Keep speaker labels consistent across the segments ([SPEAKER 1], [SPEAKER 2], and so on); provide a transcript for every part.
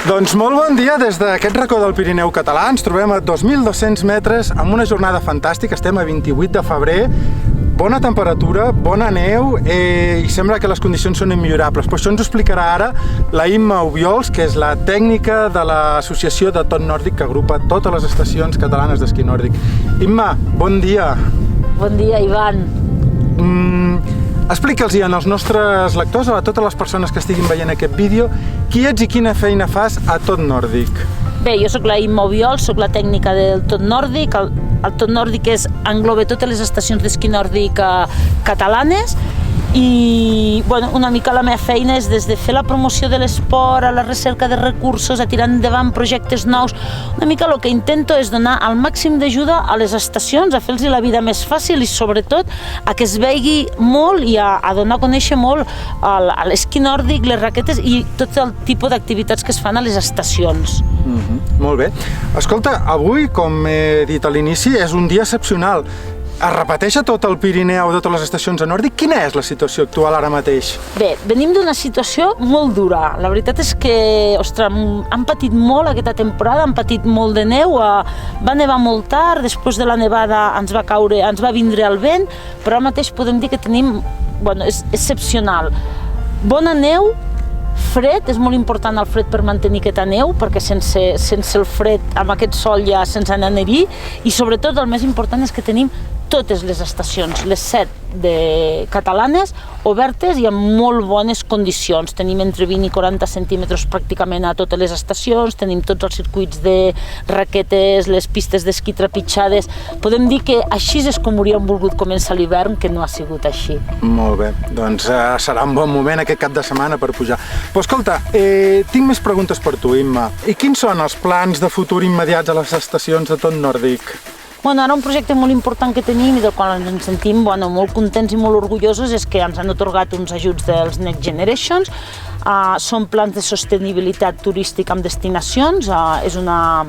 [SPEAKER 1] Doncs molt bon dia des d'aquest racó del Pirineu català. Ens trobem a 2.200 metres amb una jornada fantàstica. Estem a 28 de febrer. Bona temperatura, bona neu i sembla que les condicions són immillorables. Per això ens ho explicarà ara la Imma Obiols, que és la tècnica de l'associació de Tot Nòrdic, que agrupa totes les estacions catalanes d'esquí nòrdic. Imma, bon dia.
[SPEAKER 2] Bon dia, Ivan.
[SPEAKER 1] Explica'ls als nostres lectors, a totes les persones que estiguin veient aquest vídeo, qui ets i quina feina fas a Tot Nòrdic.
[SPEAKER 2] Bé, jo sóc la Imma Obiols, sóc la tècnica del Tot Nòrdic. El Tot Nòrdic engloba totes les estacions d'esquí nòrdic catalanes i una mica la meva feina és des de fer la promoció de l'esport, a la recerca de recursos, a tirar endavant projectes nous. Una mica el que intento és donar el màxim d'ajuda a les estacions, a fer-los la vida més fàcil i sobretot a que es vegi molt i a donar a conèixer molt l'esquí nòrdic, les raquetes i tot el tipus d'activitats que es fan a les estacions.
[SPEAKER 1] Molt bé. Escolta, avui, com he dit a l'inici, és un dia excepcional. Es repeteix a tot el Pirineu, a totes les estacions de Nòrdic. Quina és la situació actual ara mateix?
[SPEAKER 2] Bé, venim d'una situació molt dura. La veritat és que, han patit molt aquesta temporada, han patit molt de neu, va nevar molt tard, després de la nevada ens va vindre el vent, però ara mateix podem dir que tenim, és excepcional. Bona neu, fred, és molt important el fred per mantenir aquesta neu, perquè sense el fred, amb aquest sol ja se'ns n'aniria, i sobretot el més important és que tenim totes les estacions, les 7 catalanes, obertes i amb molt bones condicions. Tenim entre 20 i 40 centímetres pràcticament a totes les estacions, tenim tots els circuits de raquetes, les pistes d'esquí trepitjades. Podem dir que així és com hauríem volgut començar l'hivern, que no ha sigut així.
[SPEAKER 1] Molt bé, doncs serà un bon moment aquest cap de setmana per pujar. Però escolta, tinc més preguntes per tu, Imma. I quins són els plans de futur immediats a les estacions de Tot Nòrdic?
[SPEAKER 2] Ara un projecte molt important que tenim i del qual ens sentim molt contents i molt orgullosos és que ens han atorgat uns ajuts dels Next Generations. Són plans de sostenibilitat turística amb destinacions. És una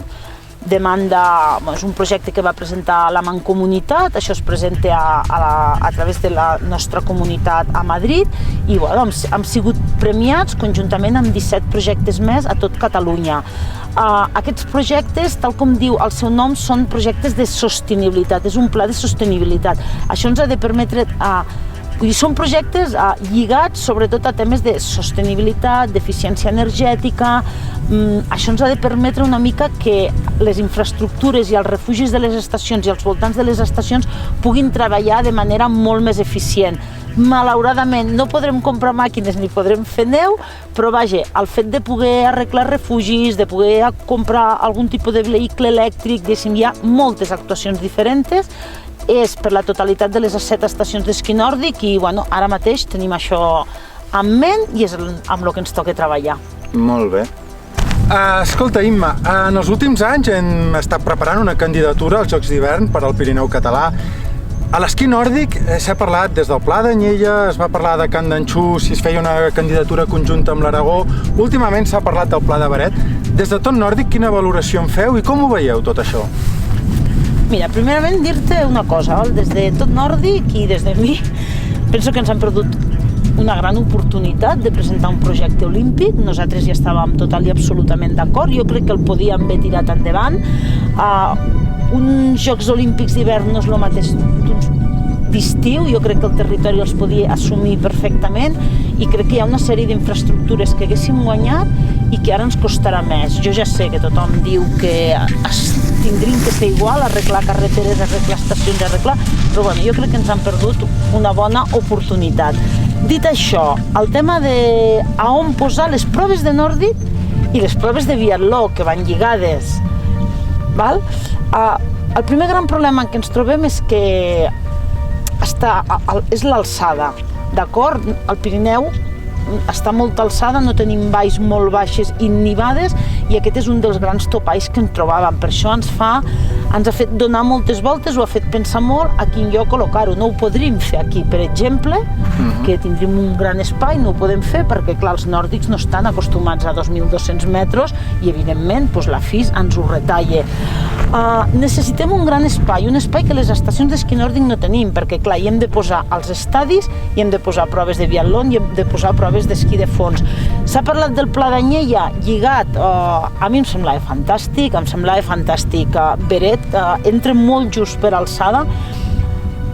[SPEAKER 2] demanda, és un projecte que va presentar la Mancomunitat. Això es presenta a través de la nostra comunitat a Madrid i hem sigut premiats conjuntament amb 17 projectes més a tot Catalunya. Aquests projectes, tal com diu el seu nom, són projectes de sostenibilitat, és un pla de sostenibilitat. Això ens ha de permetre, són projectes lligats sobretot a temes de sostenibilitat, d'eficiència energètica. Això ens ha de permetre una mica que les infraestructures i els refugis de les estacions i els voltants de les estacions puguin treballar de manera molt més eficient. Malauradament no podrem comprar màquines ni podrem fer neu, però el fet de poder arreglar refugis, de poder comprar algun tipus de vehicle elèctric, hi ha moltes actuacions diferents, és per la totalitat de les 7 estacions d'esquí nòrdic i ara mateix tenim això en ment i és amb el que ens toca treballar.
[SPEAKER 1] Molt bé. Escolta, Imma, en els últims anys hem estat preparant una candidatura als Jocs d'Hivern per al Pirineu català. A l'esquí nòrdic s'ha parlat des del Pla d'Anyella, es va parlar de Can d'Anxú, si es feia una candidatura conjunta amb l'Aragó. Últimament s'ha parlat del Pla de Beret. Des de Tot Nòrdic, quina valoració en feu i com ho veieu tot això?
[SPEAKER 2] Mira, primerament dir-te una cosa, des de Tot Nòrdic i des de mi, penso que ens han perdut una gran oportunitat de presentar un projecte olímpic. Nosaltres ja estàvem total i absolutament d'acord, jo crec que el podíem haver tirat endavant. Uns Jocs Olímpics d'hivern no és el mateix d'estiu, jo crec que el territori els podia assumir perfectament i crec que hi ha una sèrie d'infraestructures que haguéssim guanyat i que ara ens costarà més. Jo ja sé que tothom diu que tindrien que ser igual, arreglar carreteres, arreglar estacions, però jo crec que ens han perdut una bona oportunitat. Dit això, el tema de on posar les proves de nòrdic i les proves de biatló que van lligades, el primer gran problema que ens trobem és que és l'alçada, d'acord? El Pirineu està a molta alçada, no tenim valls molt baixes i nivades i aquest és un dels grans topalls que ens trobàvem. Per això ens ha fet donar moltes voltes, ho ha fet pensar molt a quin lloc col·locar-ho. No ho podríem fer aquí, per exemple, que tindríem un gran espai, no ho podem fer perquè, clar, els nòrdics no estan acostumats a 2.200 metres i, evidentment, la FIS ens ho retalla. Necessitem un gran espai que les estacions d'esquí nòrdic no tenim, perquè, clar, hi hem de posar els estadis, hi hem de posar proves de biatló i hem de posar proves d'esquí de fons. S'ha parlat del Pla d'Anyella lligat, a mi em semblava fantàstic, Beret, entra molt just per alçada.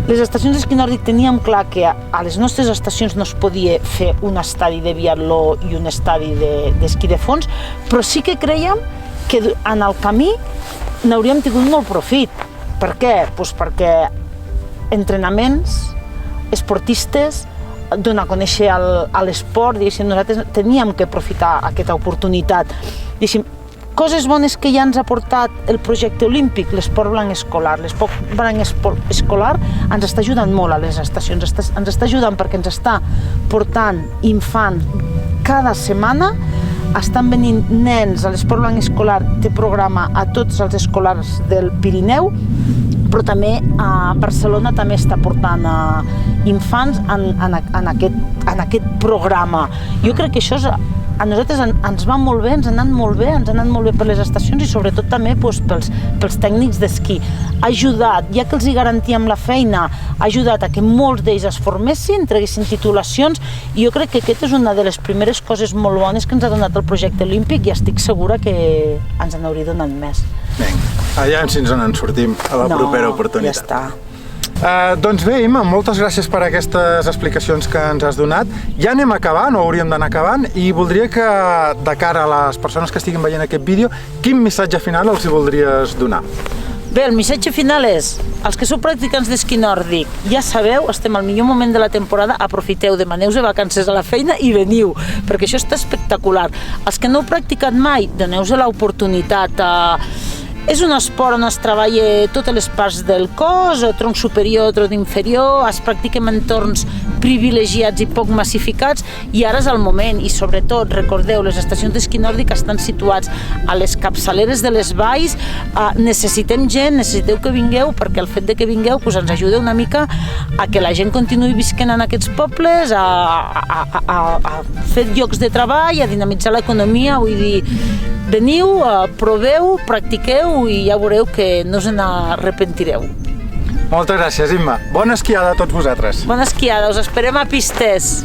[SPEAKER 2] Les estacions d'esquí nòrdic teníem clar que a les nostres estacions no es podia fer un estadi de biatló i un estadi d'esquí de fons, però sí que creiem que en el camí n'hauríem tingut molt profit. Per què? Doncs perquè entrenaments, esportistes, donar a conèixer l'esport, nosaltres teníem que aprofitar aquesta oportunitat. Coses bones que ja ens ha portat el projecte olímpic, l'esport blanc escolar. L'esport blanc escolar ens està ajudant molt a les estacions, ens està ajudant perquè ens està portant infants cada setmana, estan venint nens, a l'esport blanc escolar té programa a tots els escolars del Pirineu, però també a Barcelona també està portant infants en aquest programa. Jo crec que això a nosaltres ens va molt bé, ens ha anat molt bé per les estacions i sobretot també pels tècnics d'esquí. Ha ajudat, ja que els hi garantíem la feina, ha ajudat a que molts d'ells es formessin, treguessin titulacions, i jo crec que aquesta és una de les primeres coses molt bones que ens ha donat el projecte olímpic i estic segura que ens en hauria donat més.
[SPEAKER 1] Vinga, allà si ens en sortim a la propera oportunitat.
[SPEAKER 2] Ja està.
[SPEAKER 1] Doncs bé, Imma, moltes gràcies per aquestes explicacions que ens has donat. Ja anem acabant, o hauríem d'anar acabant, i voldria que, de cara a les persones que estiguin veient aquest vídeo, quin missatge final els hi voldries donar?
[SPEAKER 2] Bé, el missatge final és, els que sou practicants d'esquí nòrdic, ja sabeu, estem al millor moment de la temporada, aprofiteu, demaneu-vos vacances a la feina i veniu, perquè això està espectacular. Els que no heu practicat mai, doneu-vos l'oportunitat. És un esport on es treballa totes les parts del cos, tronc superior, tronc inferior, es practica en entorns privilegiats i poc massificats, i ara és el moment. I sobretot, recordeu, les estacions d'esquí nòrdic estan situats a les capçaleres de les valls. Necessitem gent, necessiteu que vingueu, perquè el fet de que vingueu ens ajuda una mica a que la gent continuï visquent en aquests pobles, a fer llocs de treball, a dinamitzar l'economia. Vull dir, veniu, proveu, practiqueu i ja veureu que no us n'arrepentireu.
[SPEAKER 1] Moltes gràcies, Imma. Bona esquiada a tots vosaltres.
[SPEAKER 2] Bona esquiada, us esperem a pistes.